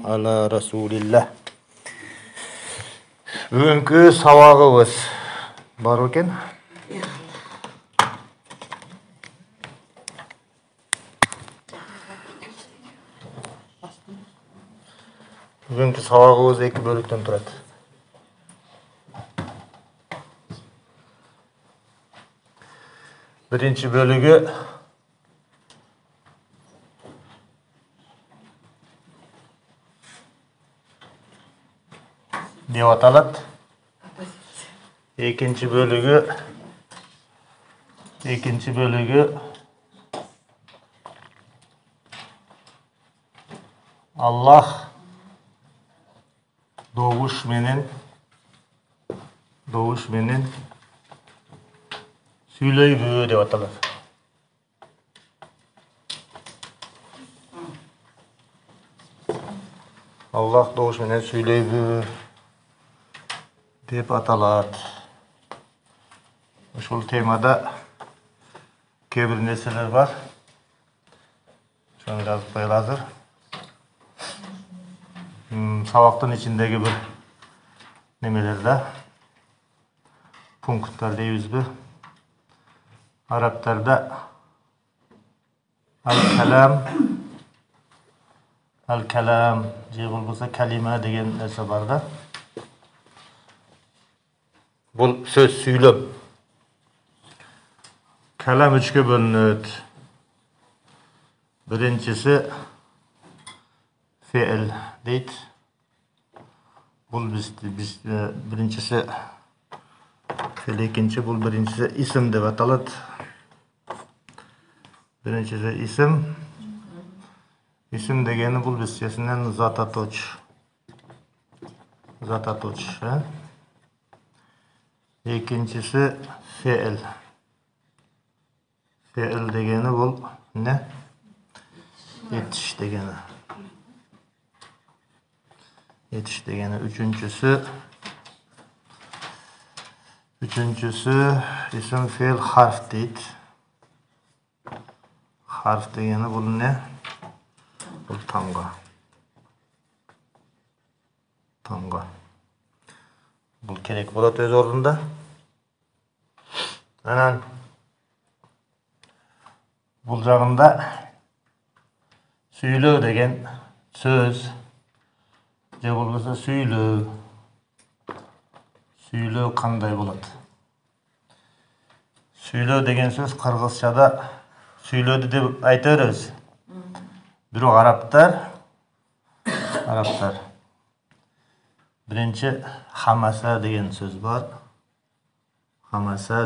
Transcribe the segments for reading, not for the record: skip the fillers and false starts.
ala rasulillah. Бүгінгі сабағымыз бар екен. Бүгінгі сабағымыз екі бөліктен тұрады. Бірінші бөлігі деп аталады. Екінші бөлігі Аллах doğuş менен сөйлейбі деп аталады. Аллах doğuş менен сөйлейбі деп аталады. Ушул темада кейбір нәрселер бар. Шоны жазып қойылазыр. Сабақтың içindегі бір немелерді, пункттар дейбіз бі. Арабтарда ал-калам же болбаса калима деген нәрсе бар да. Бұл сөз сөйлем. Калам үшке бөлінеді. Біріншісі fe'l deydi. Бұл біріншісі fe'l, екінші бұл біріншісі isim деп аталады. Біріншісі isim. Isim дегені бұл бізсесінен зататоч. Екіншісі fe'l. Fe'l дегені бұл не? Etiş дегені. Yetiş degeni. Üçüncüsü isim fiil harf deydi. Harf degeni bu ne? Bu tamga. Bu gerek болады öz orunda. Anan бұл жағында сөйлеу деген сөз. Je болмаса сөйлеу қандай болады? Сөйлеу деген сөз қырғызшада сөйледі деп айта береміз. Бирок арабтар бірінші хамаса деген сөз бар. Хамаса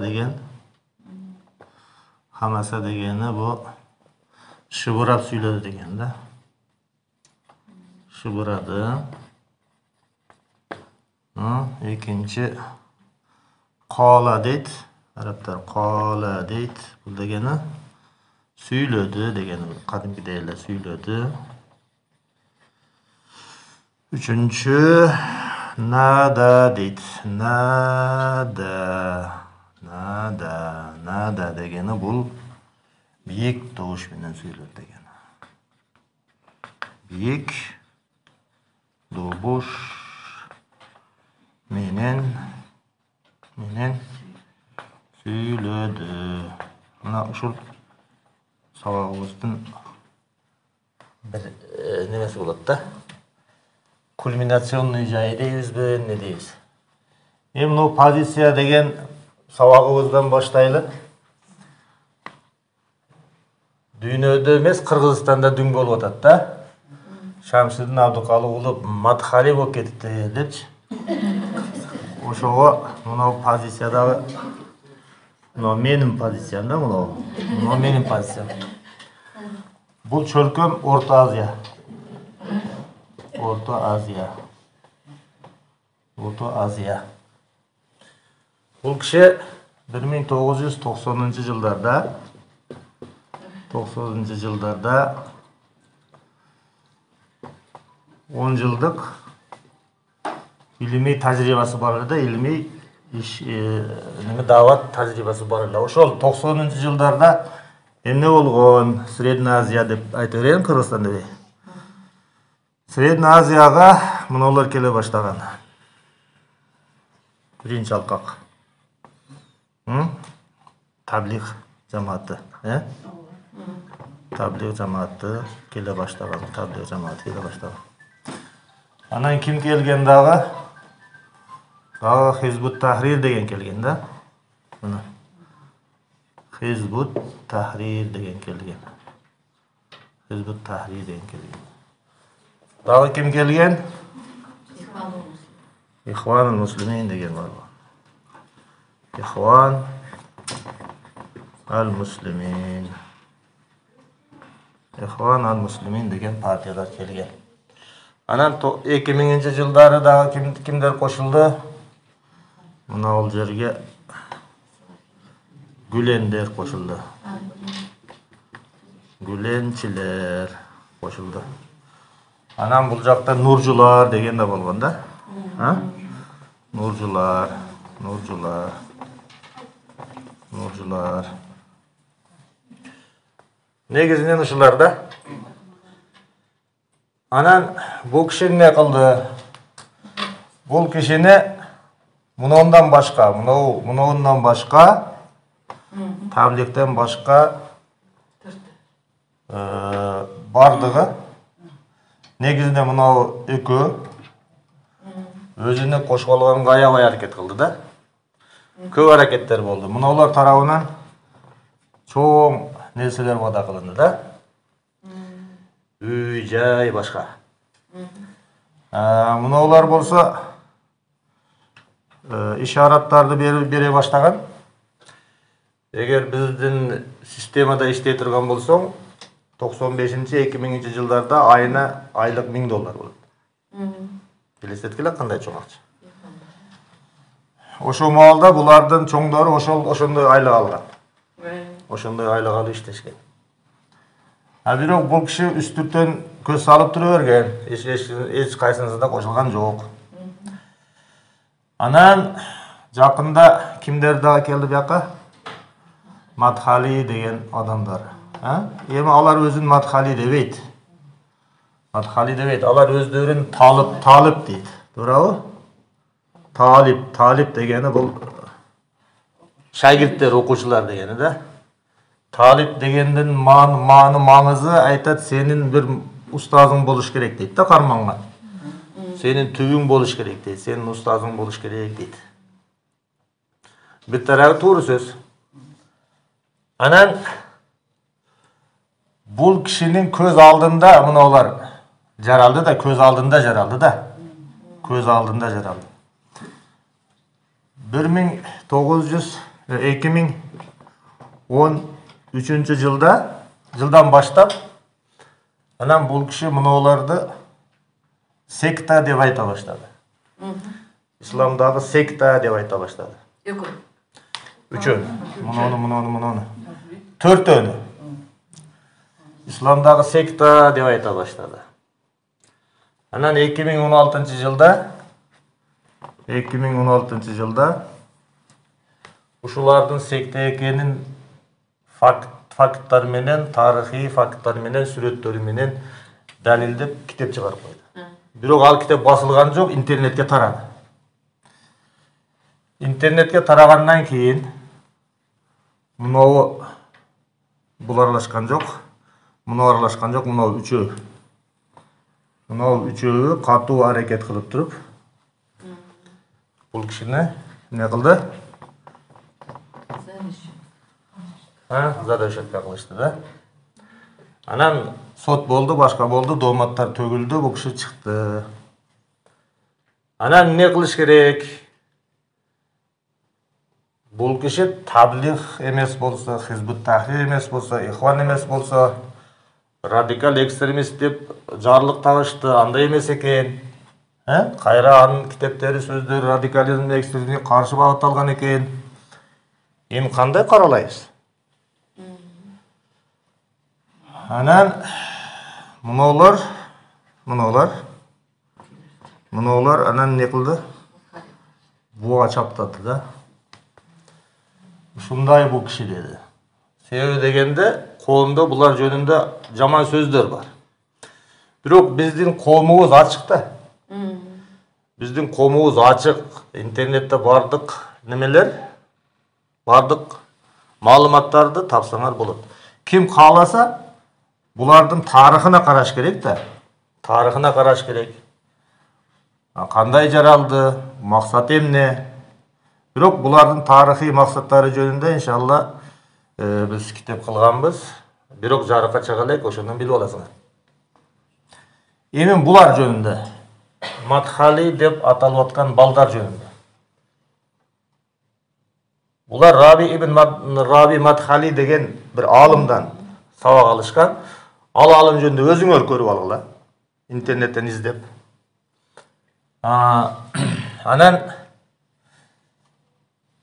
дегені бұл шыбырап сөйледі деген да. Шыбырады. Екінші қала дейді. Арабтар қала дейді. Бұл дегені сөйледі дегені. Қадимкідейлер сөйледі. Üçüncü nada deydi. Nada degeni бұл biik doğuş менен сөйледі degeni. Biik doğuş менен сөйледі. Мына ушул сабагыбыздын бір немесі болады да. Кульминационный жайы дейбіз бе, не дейбіз? Мына позиция деген сабагыбыздан баштайлы. Дүйнөдө эмес, Кыргызстанда дүң болуп атат да. Шамшидин Абдыкалыгулу мадхали болуп кетти депчи. Ошого мына позициядагы менин позициям да, мына менин позициям. Бул чөлкөм Орто Азия. Бул киши 1990-жылдарда 10 жылдык ilmi tajribasi бар edi, ilmi дават tajribasi бар edi. Ошол 90-жылдарда эмне болгон? Средний Азия деп айта берем, Кыргызстанда. Средний Азияға мыналар келе баштаган. Биринчи алкак. Таблих жамааты, Таблих жамааты келе баштаган, таблих жамааты келе баштаган. Анан ким келген дагы? Дагы Хизбут Тахрир деген келген да. Мына. Хизбут Тахрир деген келген. Хизбут Тахрир деген келген. Дагы ким келген? Ихван муслимин деген бар. Ихван al-Muslimin. Ихван al-Muslimin деген партиялар келген. Анан 2000-жылдары дагы кимдер кошулду? Мына ол жерге Гүлендер кошулду. Гүленчилер кошулду. Анан бул жакта Нуржулар деген да болгон да. Нуржулар. Негизинен ушулар да. Анан бул киши эмне кылды? Бул кишини мунундан башка, мунундан башка, табликтен башка бардыгы негизинен мынау экөө өзүнө кошуп алганга аябай аракет кылды да. Көп аракеттер болду. Мынаулар тарабынан чоң нерселер вада кылынды да. Үй, жай башка. Мынаулар болсо ишараттарды бере баштаган. Эгер биздин системада иштей турган болсоң, 95-2000-жылдарда айына айлык $1000 болот. Билесиңер кандай чоң акча. Ошол маалда булардын чоңдору ошондой айлык алган. Ошондой айлык алып иштешкен. Бирок бул киши үстүртөн көз салып тура берген. Эч кайсынысында кошулган жок. Анан жакында кимдер дагы келди бияка? Мадхали деген адамдар. Эми алар өзүн Мадхали дебейт. Алар өздөрүн талып дейт. Туурабы? Талип дегени бул шагирттер, окуучулар дегени да. Талип дегендин маңызы айтат, сенин бир устазың болуш керек дейт да, карманган. Сенин түбүң болуш керек дейт, сенин устазың болуш керек дейт. Бир тарабы туура сөз. Анан бул кишинин көз алдында мынаулар жаралды да, көз алдында жаралды да. 2013 жылдан баштап анан бул киши мынауларды секта деп айта баштады. Исламдагы секта деп айта баштады. Үчөө. Муну. Төртөөнү. Исламдагы секта деп айта баштады. Анан 2016 жылда ушулардын секта экенин факттар менен, тарыхый факттар менен, сүрөттөрү менен далилдеп китеп чыгарып койду. Бирок ал китеп басылган жок, интернетке тарады. Интернетке тарагандан кийин мынау бул аралашкан жок, мынау үчөө. Мынау үчөө катуу аракет кылып туруп бул кишини эмне кылды? Задачатка кылышты да. Анан сот болду, башка болду, дооматтар төгүлдү, бул киши чыкты. Анан эмне кылыш керек? Бул киши таблих эмес болсо, Хизбут Тахрир эмес болсо, Ихван эмес болсо, радикал экстремист деп жарлык табышты, андай эмес экен. Кайра анын китептери, сөздөрү радикализм, экстремизмге каршы багытталган экен. Эми кандай каралайбыз? Анан мынаулар анан не кылды? Буга чаптады да. Ушундай бул киши деди. Себеби дегенде коомдо булар жөнүндө жаман сөздөр бар. Бирок биздин коомубуз ачык да. Биздин коомубуз ачык, интернетте бардык немелер, бардык маалыматтарды тапсаңар болот. Ким кааласа, булардын тарыхына караш керек да. Тарыхына караш керек. Кандай жаралды, максат эмне? Бирок булардын тарыхый максаттары жөнүндө иншалла биз китеп кылганбыз. Бирок жарыкка чыга элек, ошондон билип аласыңар. Эми булар жөнүндө, Мадхали деп аталып аткан балдар жөнүндө. Булар Раби Мадхали деген bir алымдан сабак алышкан. Ал алым жөнүндө өзүңөр көрүп алгыла. Интернеттен издеп. Анан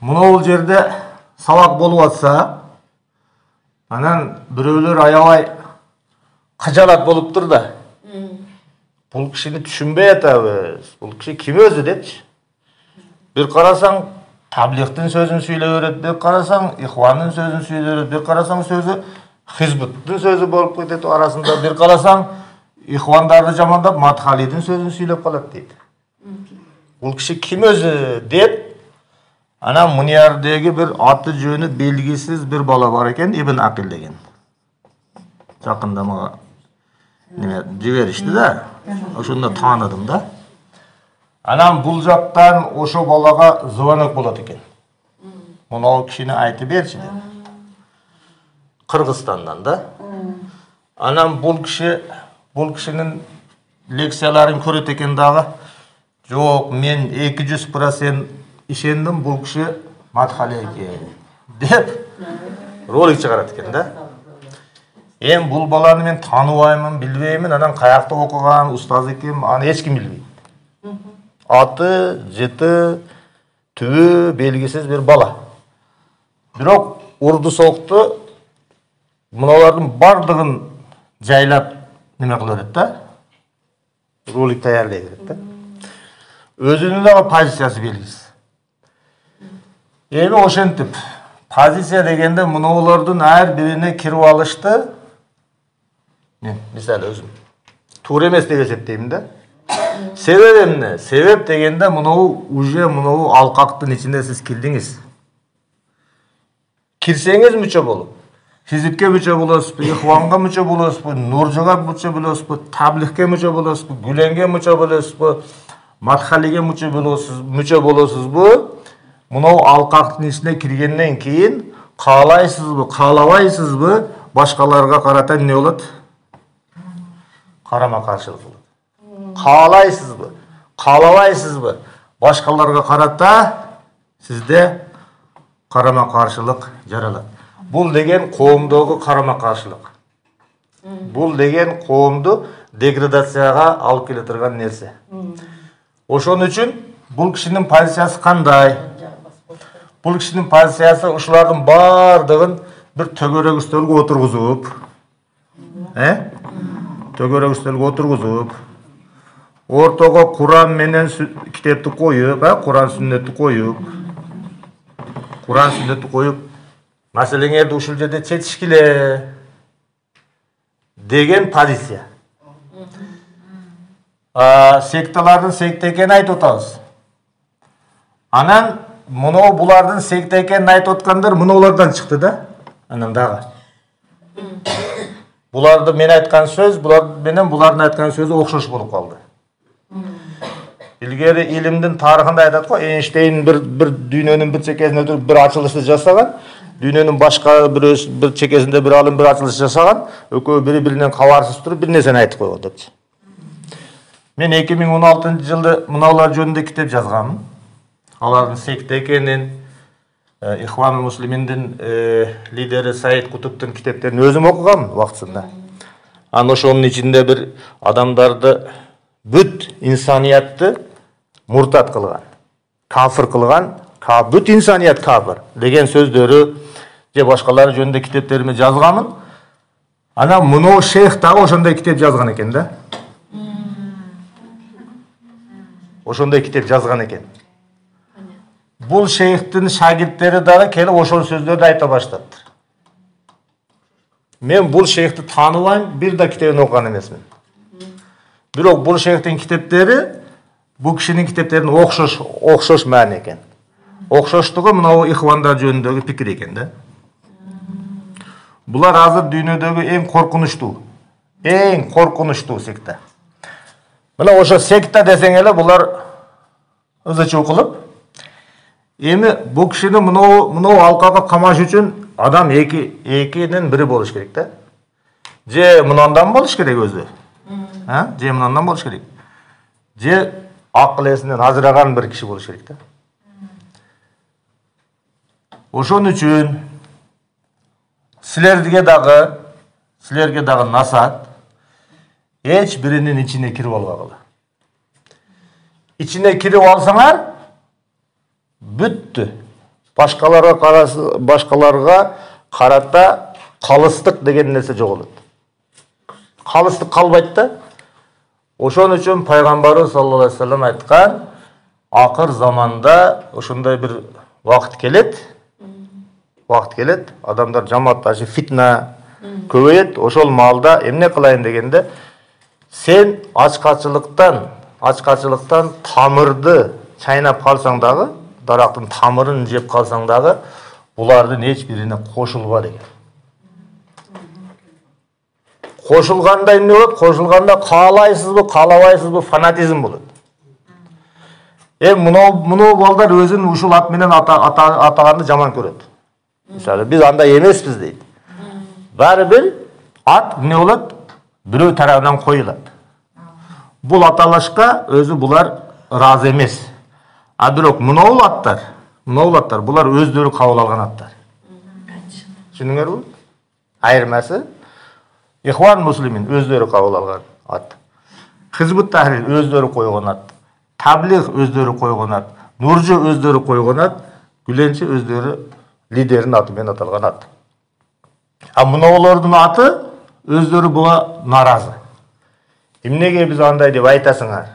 мынау жерде сабак болуп атса, анан бирөөлөр аябай кыжалат болуптур да. Бул кишини түшүнбөй атабыз. Бул киши ким өзү депчи. Бир карасаң таблихтин сөзүн сүйлөп берет, бир карасаң ихвандын сөзүн сүйлөп берет, бир карасаң сөзү хизбуттун сөзү болуп кетет арасында, бир карасаң ихвандарды жамандап Мадхалидин сөзүн сүйлөп калат дейт. Бул киши ким өзү деп, анан муниярдеги бир аты жөнү белгисиз бир бала бар экен, Ибн Акил деген. Жакында мага жиберишти да. Ошондо тааныдым да. Анан бул жактан ошо балага звонок болот экен. Мунау кишини айтып берчи деп. Кыргызстандан да. Анан бул кишинин лекцияларын көрөт экен дагы. Жок, мен 200% ишендим, бул киши Мадхали экен деп ролик чыгарат экен да. Эми бул баланы мен тааныбаймын, билбеймин, анан каякта окуган, устазы ким, аны эч ким билбейт. Аты, жыты, түбү белгисиз бир бала. Бирок урду сокту муналардын бардыгын жайлап неме кыла берет да. Ролик даярдай берет да. Өзүнүн дагы позициясы белгисиз. Эми ошентип, позиция дегенде муналардын ар бирине кирип алышты. Мен мисалы өзүм туура эмес деп эсептейм да. Себеп эмне? Себеп дегенде мынау алкактын ичинде сиз кирдиңиз. Кирсеңиз мүчө болуп, хизипке мүчө болосузбу, ихванга мүчө болосузбу, нуржуга мүчө болосузбу, таблихке мүчө болосузбу, гүленге мүчө болосузбу, Мадхалиге мүчө болосузбу, мынау алкактын ичине киргенден кийин каалайсызбы, каалабайсызбы, башкаларга карата эмне болот? Карама каршылык болот. Каалайсызбы, каалабайсызбы, башкаларга карата сизде карама каршылык жаралат. Бул деген коомдогу карама каршылык. Бул деген коомду деградацияга алып келе турган нерсе. Ошон үчүн бул кишинин позициясы кандай? Бул кишинин позициясы ушулардын бардыгын бир төгөрөк үстөлгө отургузуп, төгөрөк үстөлгө отургузуп, ортого Куран менен китепти коюп, Куран сүннөттү коюп, маселеңерди ушул жерде чечишкиле деген позиция. Секталардын секте экенин айтып атабыз. Анан мынау булардын секте экенин айтып аткандар мынаулардан чыкты да. Анан дагы. Буларды мен айткан сөз, булар менен булардын айткан сөзү окшош болуп калды. Илгери илимдин тарыхында айтат го, Эйнштейн bir дүйнөнүн bir чекесине туруп bir ачылышты жасаган, дүйнөнүн башка bir чекесинде bir алым bir ачылыш жасаган, экөө бири-биринен кабарсыз туруп bir нерсени айтып койгон депчи. Мен 2016-жылы мынаулар жөнүндө китеп жазганмын. Алардын секте экенин, Ихван Муслиминдин лидери Саид Кутуптун китептерин өзүм окугам вакытында. Анан ошонун ичинде bir адамдарды бүт инсаниятты муртат кылган, кафир кылган, бүт инсаният кафир деген сөздөрү же башкалары жөнүндө китептериме жазганмын. Анан мынау шейх дагы ошондой китеп жазган экен да. Ошондой китеп жазган экен. Бул шейхтин шагирттери дагы келип ошол сөздөрдү айта баштаптыр. Мен бул шейхти тааныбайм, бир да китебин окуган эмесмин. Бирок бул шейхтин китептери бул кишинин китептерине окшош маани экен. Окшоштугу мынау ихвандар жөнүндөгү пикир экен да. Булар азыр дүйнөдөгү эң коркунучтуу секта. Мына ошо секта десең эле булар ызычуу кылып, эми бул кишини мынау алкага камаш үчүн адам экинин бири болуш керек да. Же мынандан болуш керек өзү. Же мынандан болуш керек. Же акыл эсинен ажыраган бир киши болуш керек да. Ошон үчүн силерге дагы насаат эч биринин ичине кирип албагыла. Ичине кирип алсаңар бүттү. Башкаларга карата калыстык деген нерсе жоголот. Калыстык калбайт да. Ошон үчүн пайгамбарыбыз саллаллаху алейхи вассалам айткан, акыр заманда ошондой бир вакыт келет, адамдар жамаатташы фитна көбөйөт. Ошол маалда эмне кылайын дегенде, сен ачкачылыктан тамырды чайнап калсаң дагы, дарактын тамырын жеп калсаң дагы, булардын эч бирине кошулба деген. Кошулганда эмне болот? Кошулганда каалайсызбы, каалабайсызбы фанатизм болот. Муну балдар өзүн ушул ат менен атаганды жаман көрөт. Мисалы, биз андай эмеспиз дейт. Баары бир ат эмне болот? Бирөө тарабынан коюлат. Бул аталашка өзү булар ыраазы эмес. А бирок муну аттар булар өздөрү кабыл алган аттар. Түшүндүңөрбү? Айырмасы Ихван муслимин өздөрү кабыл алган ат. Хизбут тахрир өздөрү койгон ат. Таблих өздөрү койгон ат. Нуржу өздөрү койгон ат. Гүленчи өздөрү лидердин аты менен аталган ат. А мунулордун аты өздөрү буга наразы. Эмнеге биз андай деп айтасыңар?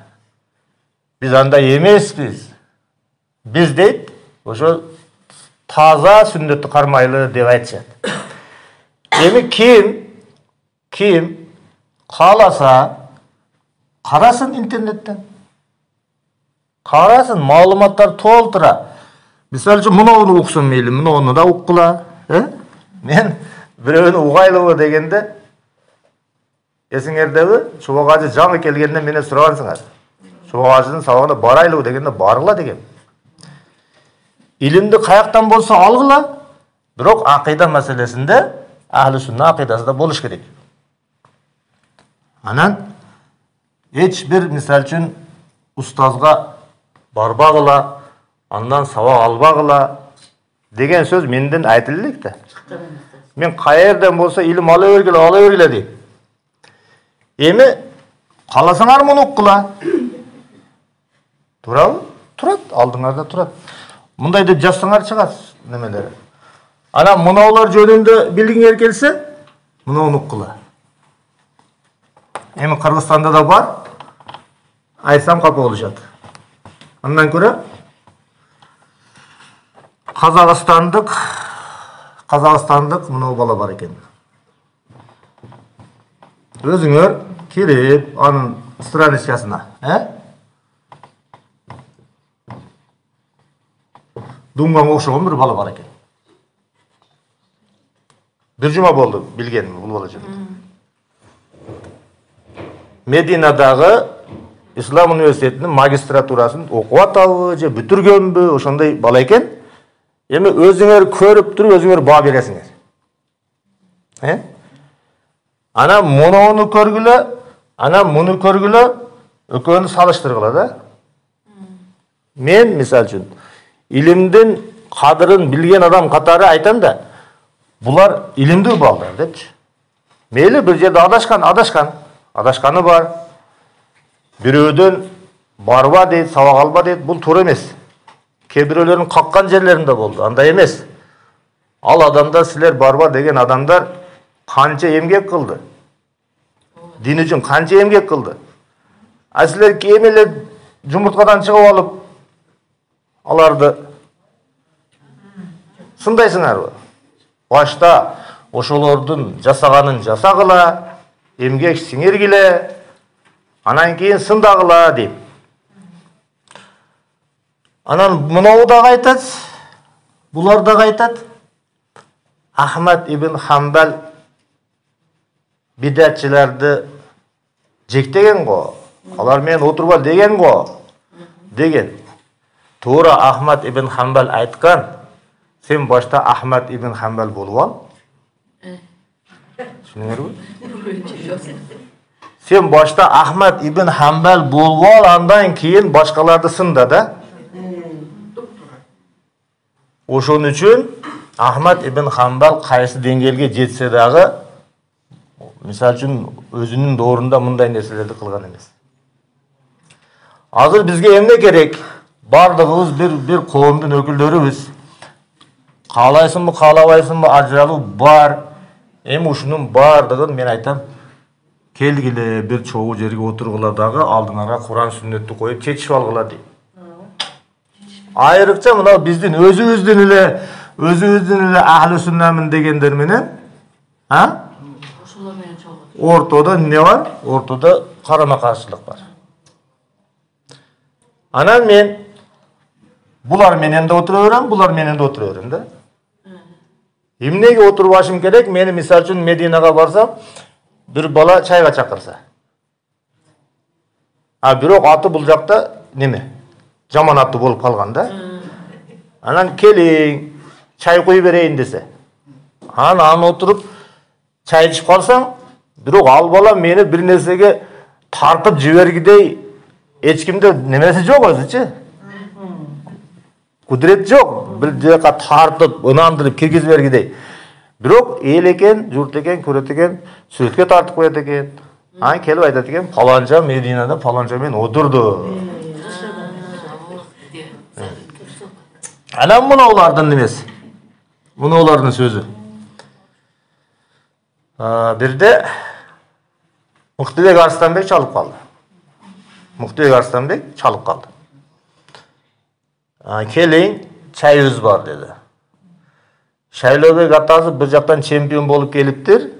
Биз андай эмеспиз. Биз дейт, ошо таза сүннөттү кармайлы деп айтышат. Эми ким кааласа карасын интернеттен. Карасын, маалыматтар толтура. Мисалы үчүн муну уксун мейли, муну да уккула. Мен бирөөнү угайлыбы дегенде, эсиңердеби, Чубак ажы жаңы келгенде менен сурагансыңар. Чубак ажынын сабагына барайлыбы дегенде баргыла деген. Илимди каяктан болсо алгыла, бирок акыйда маселесинде ахли сунна акыйдасында болуш керек. Анан эч бир мисалы үчүн устазга барбагыла, андан сабак албагыла деген сөз менден айтылып элек да. Мен каерден болсо илим ала бергиле дейм. Эми кааласаңар муну уккула. Туурабы? Турат, алдыңарда турат. Мындай деп жазсаңар чыгат немелери. Анан мунулар жөнүндө билгиңер келсе, муну уккула. Эми Кыргызстанда да бар. Айтсам капа болушат. Андан көрө Казакстандык муну бала бар экен. Өзүңөр кирип анын страничкасына, Думган окшогон бир бала бар экен. Бир жума болду билгеним бул бала жөнүндө. Мединадагы Ислам университетинин магистратурасын окуп атабы же бүтүргөнбү, ошондой бала экен. Эми өзүңөр көрүп туруп өзүңөр баа бересиңер. Ана муну көргүлө, экөөнү салыштыргыла да. Мен мисалы үчүн илимдин кадырын билген адам катары айтам да, булар илимдүү балдар депчи. Мейли бир жерде адашканы бар. Бирөөдөн барба дейт, сабак алба дейт, бул туура эмес. Кээ бирөөлөрдүн каккан жерлеринде болду, андай эмес. Ал адамдар, силер барба деген адамдар канча эмгек кылды. Дин үчүн канча эмгек кылды. А силер эми эле жумурткадан чыгып алып, аларды сындайсыңарбы? Башта ошолордун жасаганын жасагыла, эмгек сиңиргиле, Анан кейін сындагыла дейм. Анан мынау да айтат, булар да айтат. Ахмад ибн Хамбал бидатчыларды жектеген го. Алар мен отурба деген го. Деген. Тура Ахмад ибн Хамбал айткан. Сен башта Ахмад ибн Хамбал болуп ал. Түшүнүңөрбү? Сен башта Ахмад ибн Хамбал болуп ал, андан кийин башкаларды сында да. Ошон үчүн Ахмад ибн Хамбал кайсы деңгээлге жетсе дагы, мисалы үчүн өзүнүн доорунда мындай нерселерди кылган эмес. Азыр бизге эмне керек? Бардыгыбыз бир коомдун өкүлдөрүбүз. Каалайсыңбы, каалабайсыңбы, ажыралуу бар. Эми ушунун бардыгын мен айтам, келгиле бир чогуу жерге отургула дагы алдыңарга Куран сүннөттү коюп чечип алгыла дейм. Айрыкча мына биздин өзүбүздүн эле ахли сүннамын дегендер менен, ортодо эмне бар? Ортодо карама-каршылык бар. Анан мен булар менен да отура берем, булар менен да отура берем да. Эмнеге отурбашым керек? Мени мисалы үчүн Мединага барсам, бир бала чайга чакырса. Бирок аты бул жакта неме? Жаман аты болуп калган да. Анан келиң, чай куюп берейин десе. Анан отуруп чай ичип калсаң, бирок ал бала мени бир нерсеге тартып жибергидей эч кимде немеси жок өзүчү. Кудрет жок, бир жака тартып, ынандырып киргизип бергидей. Бирок эл экен, журт экен, көрөт экен, сүрөткө тартып коет экен. Ан келип айтат экен, паланча Мединада паланча мен отурду. Анан мунулардын немеси? Мунулардын сөзү. Бирде Муктубек Арстанбек чалып калды. Муктубек Арстанбек чалып калды. Келиң, чайыбыз бар деди. Шайлообек атасы бир жактан чемпион болуп келиптир.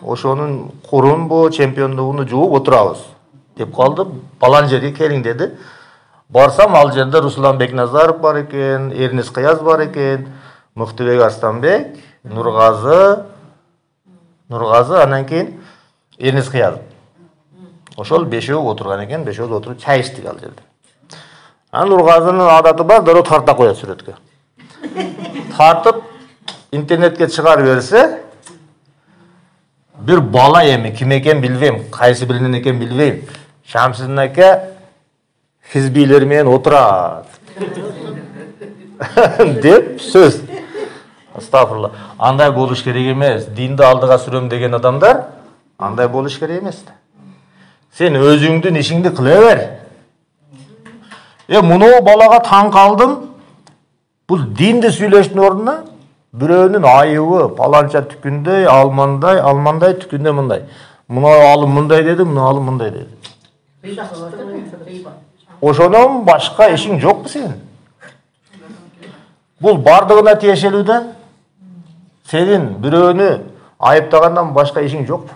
Ошонун курун бу чемпиондугуну жууп отурабыз деп калды. Балан жерге келиң деди. Барсам ал жерде Руслан Бекназаров бар экен, Эрнис Кыяз бар экен, Муктубек Арстанбек, Нургазы, анан кийин Эрнис Кыяз. Ошол бешөө отурган экен, бешөө отуруп чай ичтик ал жерде. Нургазынын адаты бар, дароо тарта коет сүрөткө. Тартып интернетке чыгарып берсе, бир бала эми ким экен билбейм, кайсы биринен экен билбейм. Шамсидин ака хизбилер менен отурат деп сөз. Астагфирулла. Андай болуш керек эмес. Динди алдыга сүрөм деген адамдар андай болуш керек эмес. Сен өзүңдүн ишиңди кыла бер. Муну балага таң калдым. Бул динди сүйлөштүн ордуна бирөөнүн айыбы, паланча түкүндөй, алмандай түкүндө мындай. Муну алым мындай деди, муну алым мындай деди. Ошонун башка ишиң жокпу сенин? Бул бардыгына тиешелүү да. Сенин бирөөнү айыптагандан башка ишиң жокпу?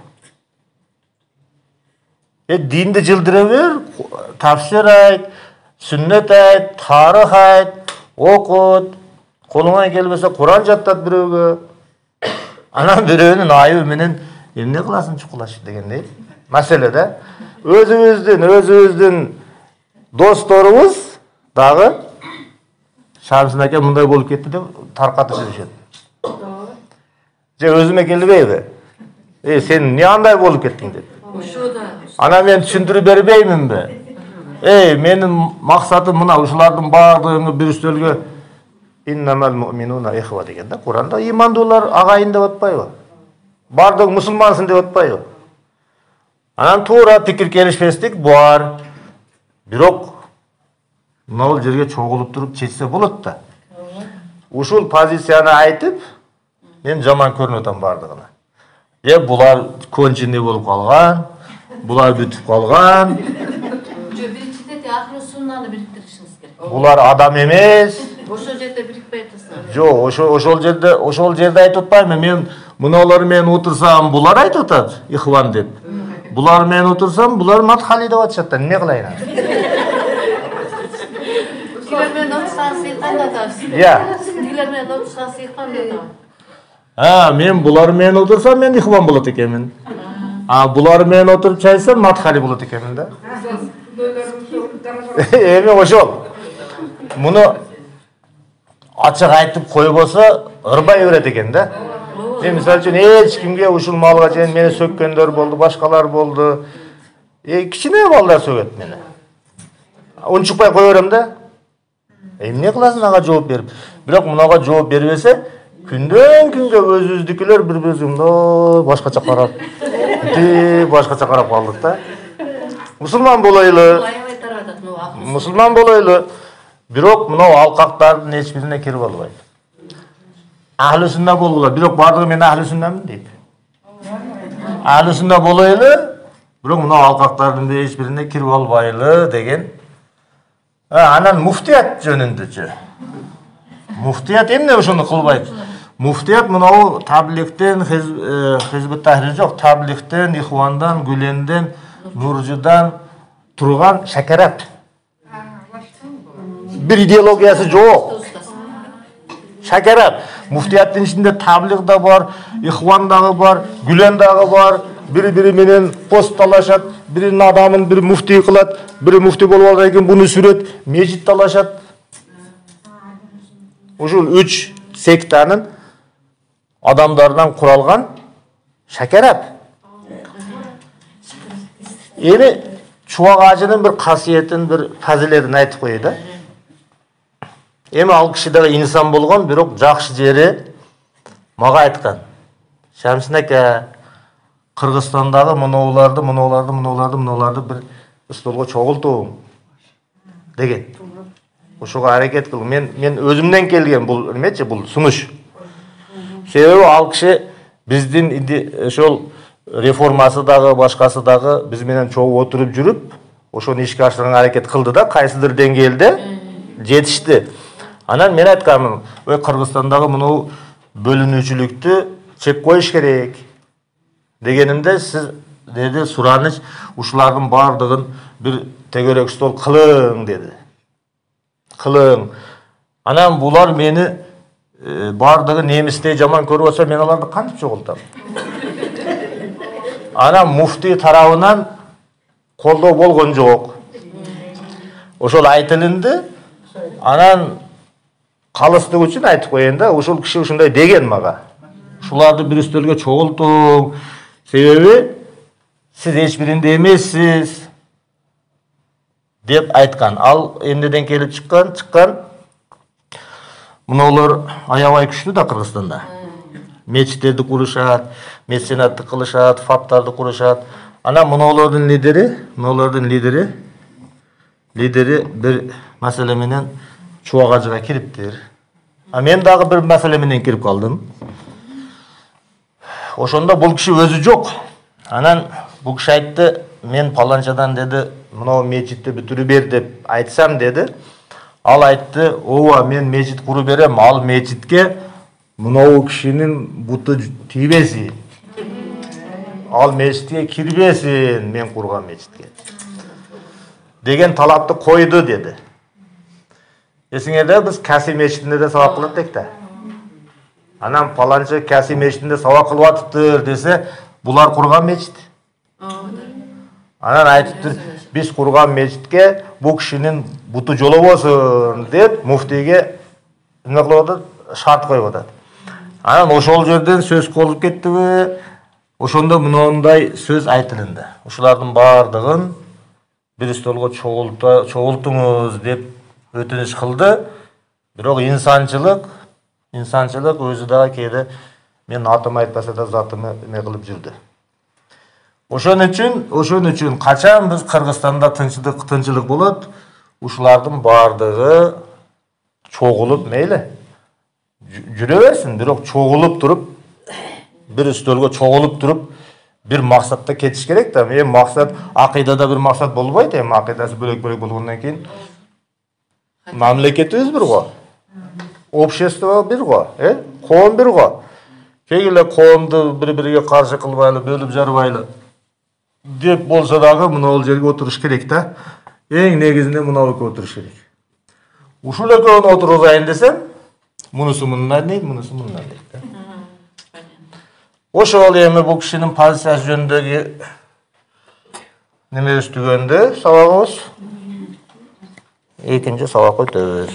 Динди жылдыра бер, тафсир айт, сүннет айт, тарых айт, окут, колуңан келбесе Куран жаттат бирөөгө. Анан бирөөнүн айыбы менен эмне кыласың чукулаш дегендей маселе да. Өзүбүздүн досторубуз дагы Шамсин ака мындай болуп кетти деп таркатып жүрүшөт. Же өзүмө келбейби? Сен эмне андай болуп кеттиң деп. Ана мен түшүндүрүп бербейминби? Менин максатым мына ушулардын баардыгын бир үстөлгө иннамал муъминуна ихва деген да. Куранда имандуулар агайын деп атпайбы? Бардык мусулмансың деп атпайбы? Анан туура пикир келишпестик бар. Бирок мына жерге чогулуп туруп чечсе болот да. Ушул позицияны айтып, мен жаман көрүнүп атам бардыгына. Булар конченый болуп калган, булар бүтүп калган. Биринчиден ахли суннаны бириктиришиңиз керек. Булар адам эмес. Ошол жерде бирикпей атасыңар. Жок, ошол жерде айтып атпайм. Мен муналар менен отурсам, булар айтып атат, ихван деп. Bular men otursam, bular Madhali деп атышат да, неме кылайын? Dilermen otursan sıyıkan da da. Ya. Dilermen otursan sıyıkan da da. Ha, men bular men otursam men ihvan болот экенмин. А bular men oturup çaysam Madhali болот экенмин да. Эми ошол. Муну ачык айтып коюп болсо, ырбай берет экен да. Мен мисалы үчүн эч кимге ушул малга чейин мени сөккөндөр болду, башкалар болду. Кичине балдар сөгөт мени. Унчукпай кое берем да. Эмне кыласың ага жооп берип? Бирок мунага жооп бербесе, күндөн күнгө өзүбүздүкүлөр бири-бирибизди башкача карап, башкача карап калдык да. Мусулман болойлу. Мусулман болойлу. Бирок мына алкактардын эч бирине кирип албайт. Ahli sünnet bolgular. Бирок бардыгы мен ahli sünnetмин дейт. Ahli sünnet болойлу. Бирок мына алкактардын эч бирине кирип албайлы деген. Анан муфтият жөнүндүчү. Муфтият эмне ошону кылбайт? Муфтият мынау табликтен, Хизбут Тахрир жок, табликтен, Ихвандан, Гүленден, Нуржудан турган шакарат. Бир идеологиясы жок. Шакарат. Муфтияттын ичинде таблиг да бар, Ихван дагы бар, Гүлен дагы бар. Бири-бири менен пост талашат, биринин адамын бири муфти кылат, бири муфти болуп алгандан кийин буну сүрөт, мечит талашат. Ушул 3 сектанын адамдардан куралган шакарат. Эми чубак ажынын бир касиетин, бир фазилетин айтып коёй да. Эми ал киши дагы инсан болгон, бирок жакшы жери мага айткан. Шамсин ака, Кыргызстандагы мунуларды бир столго чогултуң деген. Ошого аракет кыл. Мен өзүмдөн келген бул эмечи, бул сунуш. Себеби ал киши биздин ошол реформасы дагы, башкасы дагы биз менен чогуу отуруп жүрүп, ошону ишке ашырганга аракет кылды да, кайсыдыр деңгээлде жетишти. Анан мен айтканмын, Кыргызстандагы муну бөлүнүүчүлүктү чек коюш керек дегенимде, сиз деди сураныч ушулардын бардыгын бир тегерек стол кылың деди. Кылың. Анан булар мени бардыгы немистей жаман көрүп атса, мен аларды кантип чогултам? Анан муфти тарабынан колдоо болгон жок. Ошол айтылынды. Анан калыстык үчүн айтып коеюн да, ушул киши ушундай деген мага. Ушуларды бир үстөлгө чогултуң. Себеби сиз эч биринде эмессиз деп айткан. Ал эмнеден келип чыккан? Мунулар аябай күчтүү да Кыргызстанда. Мечиттерди курушат, меценатты кылышат, фаптарды курушат. Анан мунулардын лидери бир маселе менен чубак ажыга кириптир. Мен дагы бир маселе менен кирип калдым. Ошондо бул киши өзү жок. Анан бул киши айтты, мен паланчадан деди, мына мечитти бүтүрүп бер деп айтсам деди. Ал айтты, ооба мен мечит куруп берем, ал мечитке мына кишинин буту тийбесин. Ал мечитке кирбесин, мен курган мечитке. Деген талапты койду деди. Эсиңерде биз Каси мечитинде де сабак кылат дек да. Анан паланчы Каси мечитинде сабак кылып атыптыр десе, булар курган мечит. Анан айтыптыр, биз курган мечитке бул кишинин буту жолобосун деп муфтийге эмне кылып атат? Шарт коюп атат. Анан ошол жерден сөз колуп кеттиби? Ошондо мындай сөз айтылынды. Ушулардын бардыгын бир столго чогултуңуз деп өтүнүш кылды. Бирок инсанчылык өзү дагы кээде мен атым айтпаса да затымы эме кылып жүрдү. Ошон үчүн качан биз Кыргызстанда тынчылык болот, ушулардын бардыгы чогулуп мейли жүрө берсин, бирок чогулуп туруп, бир столго чогулуп туруп, бир максатта кетиш керек да. Эми максат акыйдада бир максат болбойт, эми акыйдасы бөлөк-бөлөк болгондон кийин мамлекетибиз бир го. Общество бир го, коом бир го. Кегиле коомду бири-бириге каршы кылбайлы, бөлүп жарбайлы. деп болса дагы мына жерге отуруш керек да. Эң негизинде мына экөө отуруш керек. Ушул экөөнү отургузайын десем, мунусу мындан дейт, мунусу мындан дейт да. Ошол эми бул кишинин позициясы жөнүндөгү немебиз түгөндө сабагыбыз. Экинчи сабакка өтөбүз.